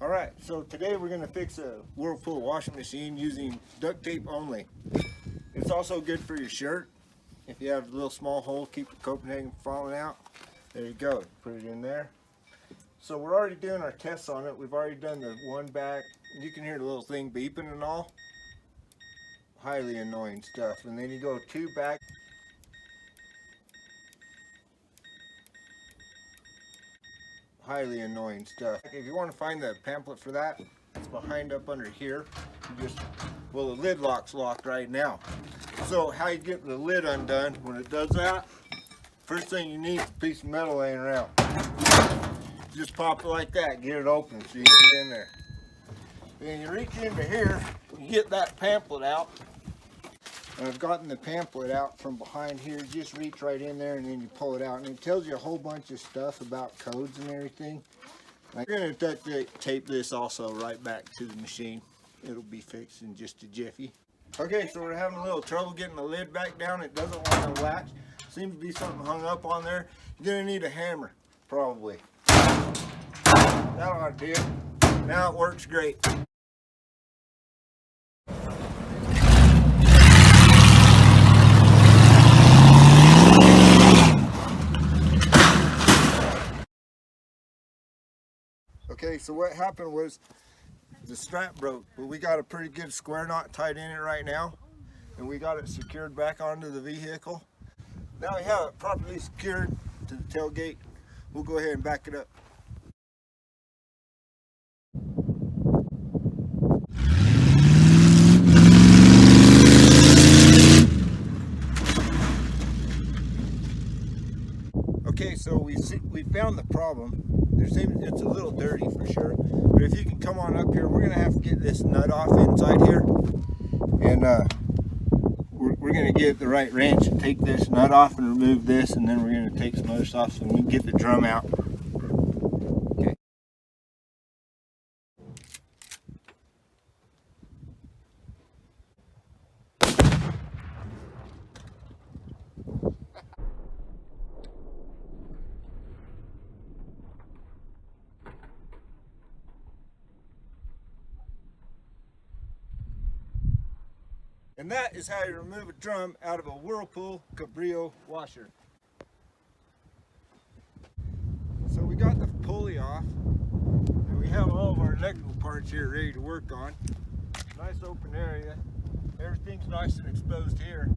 Alright, so today we're going to fix a Whirlpool washing machine using duct tape only. It's also good for your shirt. If you have a little small hole, keep the Copenhagen from falling out. There you go, put it in there. So we're already doing our tests on it. We've already done the one back. You can hear the little thing beeping and all. Highly annoying stuff. And then you go two back. Highly annoying stuff. If you want to find the pamphlet for that, it's behind up under here. You just, well, the lid lock's locked right now. So how you get the lid undone when it does that, first thing you need is a piece of metal laying around. Just pop it like that, get it open so you can get in there. Then you reach into here, you get that pamphlet out. And I've gotten the pamphlet out from behind here. Just reach right in there and then you pull it out. And it tells you a whole bunch of stuff about codes and everything. Like, you're going to duct tape this also right back to the machine. It'll be fixed in just a jiffy. Okay, so we're having a little trouble getting the lid back down. It doesn't want to latch. Seems to be something hung up on there. You're going to need a hammer, probably. That ought to do it. Now it works great. Okay, so what happened was the strap broke, but we got a pretty good square knot tied in it right now, and we got it secured back onto the vehicle. Now we have it properly secured to the tailgate. We'll go ahead and back it up. Okay, so we found the problem. It's a little dirty for sure, but if you can come on up here, we're gonna have to get this nut off inside here, and we're gonna get the right wrench and take this nut off and remove this, and then we're gonna take some other stuff so we can get the drum out. Okay. And that is how you remove a drum out of a Whirlpool cabrio washer. So we got the pulley off, and we have all of our electrical parts here ready to work on. Nice open area. Everything's nice and exposed here.